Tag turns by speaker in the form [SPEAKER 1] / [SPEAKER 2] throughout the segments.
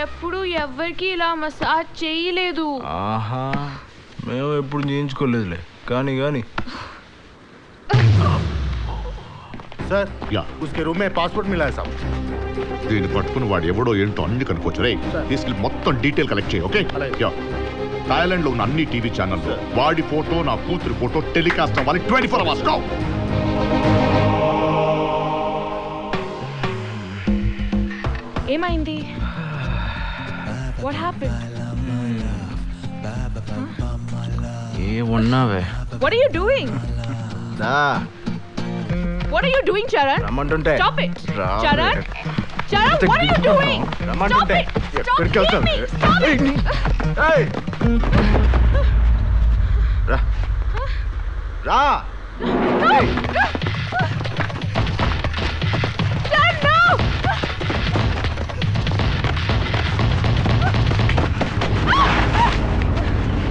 [SPEAKER 1] ఎప్పుడు ఎవరికి ఇలా మసాజ్ చేయలేదు.
[SPEAKER 2] ఆహా, మేము ఎప్పుడు చేయించుకోలేదులే. కానీ
[SPEAKER 3] सर उसके रूम में पासपोर्ट मिला है साहब.
[SPEAKER 4] దీన్ని పట్టుకుని వాడు ఎవడో ఏంటో అన్ని కనుక్కోవచ్చు. రే తీసుకెళ్ళి మొత్తం డీటెయిల్ కలెక్ట్ చేయి. ఓకే, థాయిలాండ్ లో ఉన్న అన్ని టీవీ ఛానల్స్ వాడి ఫోటో నా కూతురు ఫోటో టెలికాస్ట్ అవ్వాలి 24 hours. గో.
[SPEAKER 1] ఏమైంది? What happened?
[SPEAKER 2] ఏ ఉన్నావే?
[SPEAKER 1] What are you doing? What are you doing, Charan?
[SPEAKER 2] రమ్మంటుంటే.
[SPEAKER 1] Stop it. Charan, what are you doing? Stop it. Stop me. Stop it.
[SPEAKER 2] రా.
[SPEAKER 1] No. Charan, no.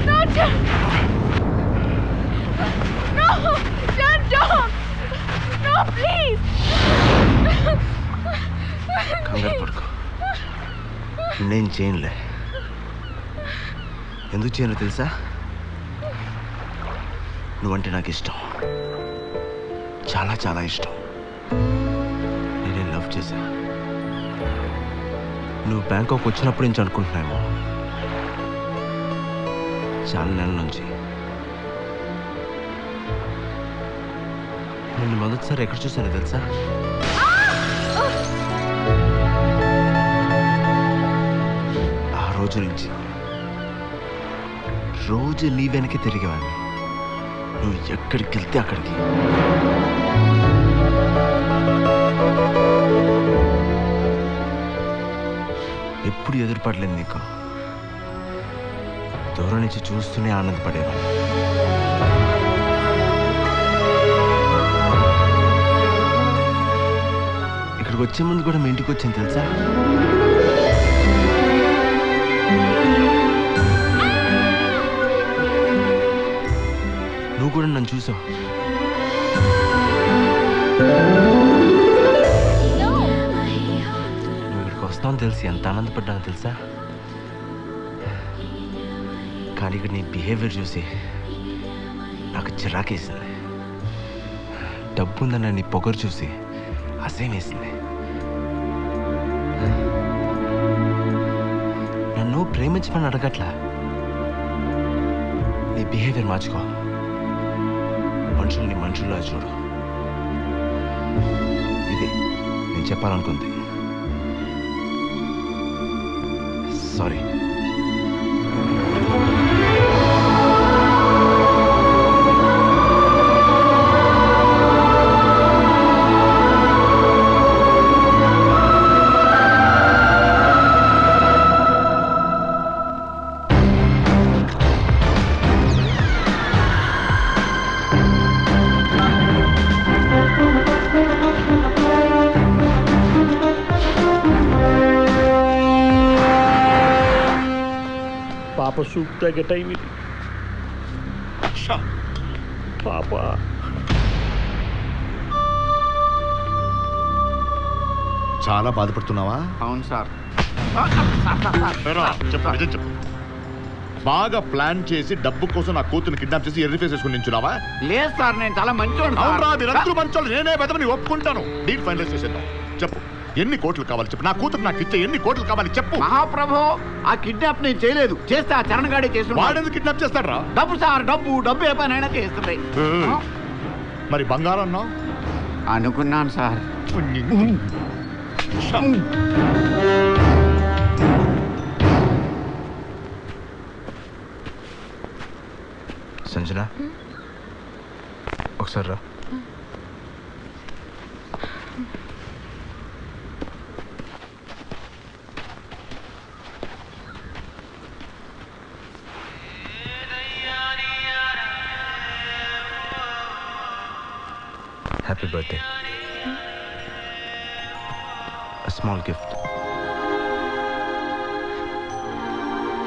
[SPEAKER 1] No, Charan. No, Charan, don't. No, please.
[SPEAKER 2] కంగారు పడుకో. నేను చేయనులే. ఎందుకు చేయను తెలుసా? నువ్వంటే నాకు ఇష్టం, చాలా చాలా ఇష్టం. నేనే లవ్ చేశా. నువ్వు బ్యాంకాక్ వచ్చినప్పుడు నుంచి అనుకుంటున్నామో, చాలా నెలల నుంచి. నిన్ను మొదటిసారి ఎక్కడ చూసానో తెలుసా? ఆ రోజు నుంచి రోజు నీ వెనక్కి తిరిగేవాడిని. నువ్వు ఎక్కడికి వెళ్తే అక్కడికి. ఎప్పుడు ఎదురుపడలేదు నీకు. దూరం నుంచి చూస్తూనే ఆనందపడేవాడిని. ఇక్కడికి వచ్చే ముందు కూడా మీ ఇంటికి వచ్చాను తెలుసా? నువ్వు కూడా నన్ను చూసావు. నువ్వు ఇక్కడికి వస్తావని తెలిసి ఎంత ఆనందపడ్డానో తెలుసా? కానీ ఇక్కడ నీ బిహేవియర్ చూసి నాకు చిరాకేసింది. డబ్బు ఉందన్న నీ పొగరు చూసి అసహ్యం వేసింది. నన్ను ప్రేమించమని అడగట్లా. నీ బిహేవియర్ మార్చుకో. మనుషుల్ని మనుషుల్లో చూడు. ఇది నేను చెప్పాలనుకుంది. సారీ.
[SPEAKER 5] పాప సూప్ తాగే టైం ఇది. పాప
[SPEAKER 4] చాలా బాధపడుతున్నావా?
[SPEAKER 3] అవును సార్.
[SPEAKER 4] చెప్పు, నిజం చెప్పు. బాగా ప్లాన్ చేసి డబ్బు కోసం నా కూతురు కిడ్నాప్ చేసి ఎర్రి ఫేస్ వేసుకుని నించున్నావా?
[SPEAKER 3] లేదు సార్, నేను చాలా మంచోడు.
[SPEAKER 4] అవునరా, మీరందరూ మంచోళ్ళు. నేనే బెదవని ఒప్పుకుంటాను. డీల్ ఫైనలైజ్ చేసేద్దాం. చెప్పు, ఎన్ని కోట్లు కావాలి చెప్పు. నా కూతురు నాకు ఇచ్చే ఎన్ని కోట్లు కావాలి చెప్పు.
[SPEAKER 3] మహాప్రభు, ఆ కిడ్నాప్ నేను చేయలేదు. చేస్తే ఆ చరణ్ గాడే చేస్తున్నాడు.
[SPEAKER 4] వాడెందుకు కిడ్నాప్ చేస్తాడ్రా?
[SPEAKER 3] డబ్బు సార్, డబ్బు డబ్బు ఏ పనైనా చేస్తుంది.
[SPEAKER 4] మరి బంగారం అన్నావు?
[SPEAKER 3] అనుకున్నాను సార్.
[SPEAKER 2] సంజన, ఒకసారి రా. Happy birthday. A small gift.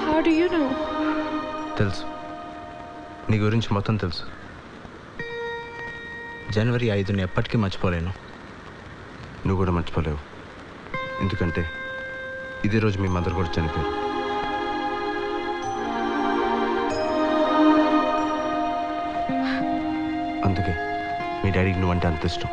[SPEAKER 1] How do you know?
[SPEAKER 2] తెలుసు, నీ గురించి మొత్తం తెలుసు. జనవరి 5ని ఎప్పటికీ మర్చిపోలేను. నువ్వు కూడా మర్చిపోలేవు. ఎందుకంటే ఇదే రోజు మీ మదర్ కూడా చనిపోయారు. అందుకే మీ డాడీకి నువ్వంటే అంత ఇష్టం.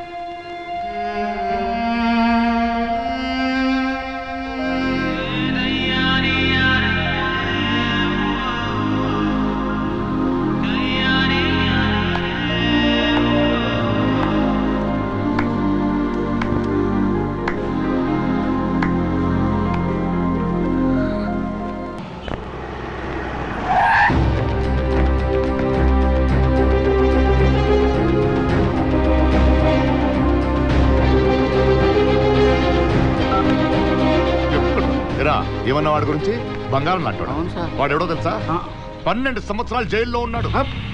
[SPEAKER 4] ఏమన్నా వాడి గురించి? బంగారం లాంటి వాడు ఎవడో తెలుసా? 12 సంవత్సరాలు జైల్లో ఉన్నాడు.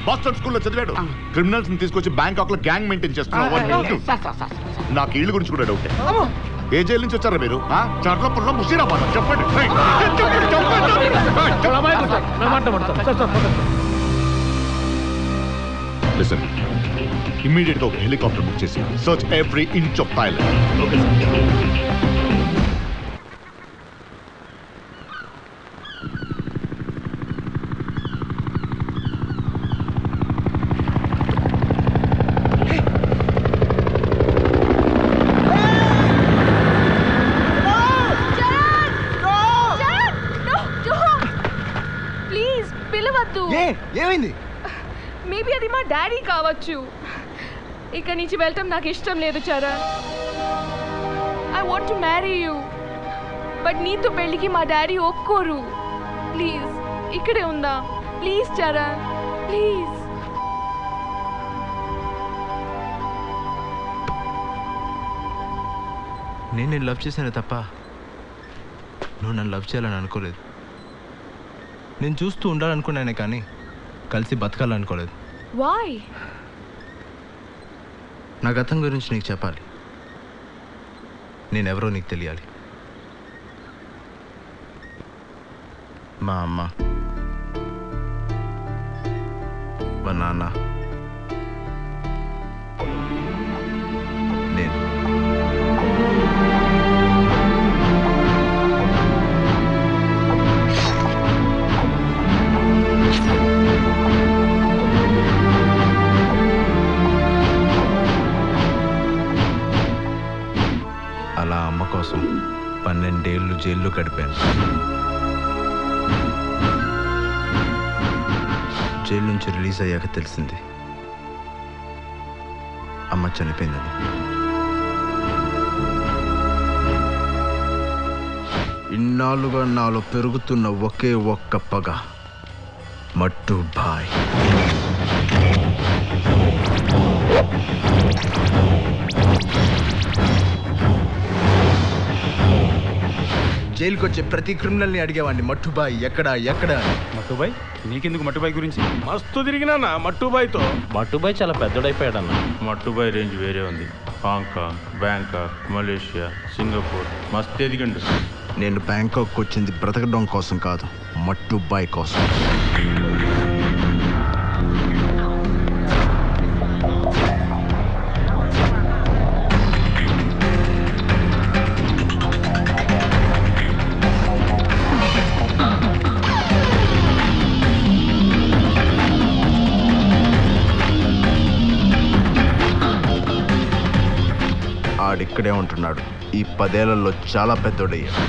[SPEAKER 4] బాస్టన్ స్కూల్లో చదివాడు. క్రిమినల్స్ ని తీసుకొచ్చి బ్యాంకాక్ లో గ్యాంగ్ మెయింటైన్ చేస్తున్నాడు. నాకు ఇల్లు గురించి కూడా డౌటే. ఏ జైలు నుంచి వచ్చారా మీరు? చర్లపురంలో ముషీరాబాద్. చెప్పండి. లిసన్, ఇమ్మీడియట్ గా ఒక హెలికాప్టర్ బుక్ చేసి search every inch of Thailand. Okay sir.
[SPEAKER 2] ఏమైంది?
[SPEAKER 6] మేబీ అది మా డాడీ కావచ్చు. ఇక్కడి నుంచి వెళ్ళటం నాకు ఇష్టం లేదు Charan. I want to marry you, but నీతో పెళ్ళికి మా డాడీ ఒప్పుకోరు. ప్లీజ్ ఇక్కడే ఉందా? Please Charan, please.
[SPEAKER 2] నేను లవ్ చేశాను తప్ప నువ్వు నన్ను లవ్ చేయాలని అనుకోలేదు. నేను చూస్తూ ఉండాలనుకున్నానే కానీ కలిసి బతకాలనుకోలేదు.
[SPEAKER 6] వై?
[SPEAKER 2] నా గతం గురించి నీకు చెప్పాలి. నేనెవరో నీకు తెలియాలి. మా అమ్మ, మా నాన్న, నేను. అలా అమ్మ కోసం 12 ఏళ్ళు జైల్లో గడిపాను. జైలు నుంచి రిలీజ్ అయ్యాక తెలిసింది అమ్మ చనిపోయిందని. ఇన్నాళ్ళుగా నాలో పెరుగుతున్న ఒకే ఒక్క పగ మట్టు బాయ్. జైలుకి వచ్చే ప్రతి క్రిమినల్ని అడిగేవాడిని, మట్టుబాయ్ ఎక్కడా ఎక్కడా అని.
[SPEAKER 1] మట్టుబాయ్? నీకెందుకు మట్టుబాయ్ గురించి?
[SPEAKER 5] మస్తు తిరిగినా మట్టుబాయ్తో.
[SPEAKER 7] మట్టుబాయ్ చాలా పెద్దడైపోయాడన్న.
[SPEAKER 1] మట్టుబాయ్ రేంజ్ వేరే ఉంది. హాంకాంగ్, బ్యాంకాక్, మలేషియా, సింగపూర్ మస్తు ఎదిగండు.
[SPEAKER 2] నేను బ్యాంకాక్ వచ్చింది బ్రతకడం కోసం కాదు, మట్టుబాయ్ కోసం. ఆడిక్కడే ఉంటున్నాడు. ఈ 10 ఏళ్లలో చాలా పెద్దోడయ్యాడు.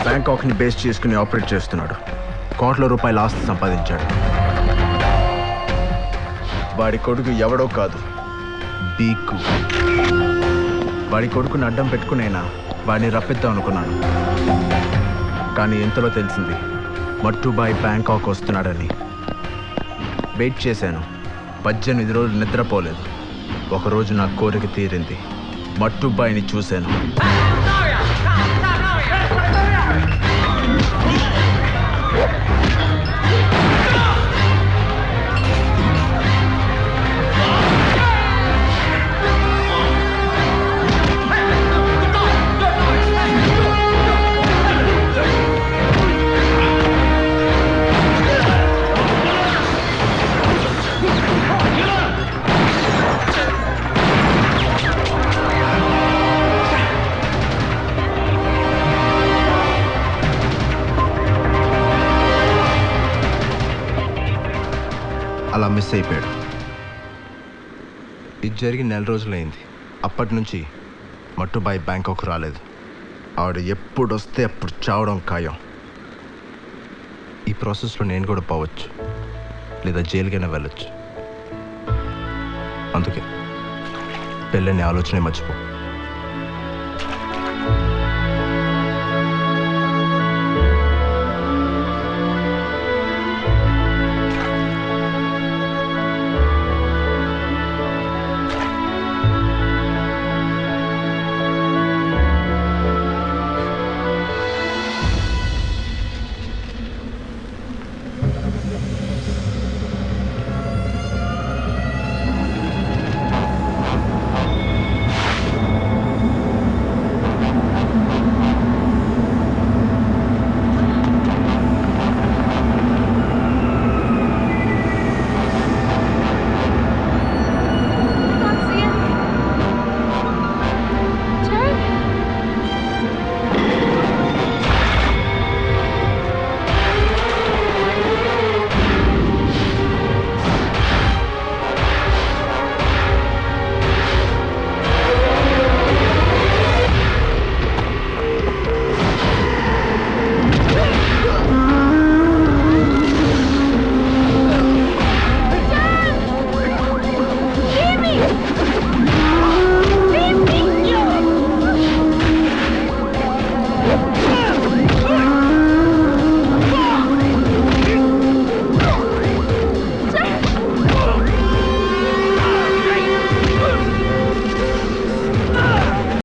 [SPEAKER 2] బ్యాంకాక్ని బేస్ చేసుకుని ఆపరేట్ చేస్తున్నాడు. కోట్ల రూపాయల ఆస్తి సంపాదించాడు. వాడి కొడుకు ఎవడో కాదు, బీకు. వాడి కొడుకుని అడ్డం పెట్టుకునైనా వాడిని రప్పిద్దాం అనుకున్నాను. కానీ ఎంతలో తెలిసింది మట్టుబాయ్ బ్యాంకాక్ వస్తున్నాడని. వెయిట్ చేశాను. 18 రోజులు నిద్రపోలేదు. ఒకరోజు నా కోరిక తీరింది. మట్టుబాయ్ని చూశాను. అలా మిస్ అయిపోయాడు. ఇది జరిగి 4 రోజులైంది. అప్పటి నుంచి మట్టుబాయి బ్యాంకాక్ రాలేదు. ఆవిడ ఎప్పుడు వస్తే అప్పుడు చావడం ఖాయం. ఈ ప్రాసెస్లో నేను కూడా పోవచ్చు, లేదా జైలుకైనా వెళ్ళొచ్చు. అందుకే పెళ్ళని ఆలోచనే మర్చిపో.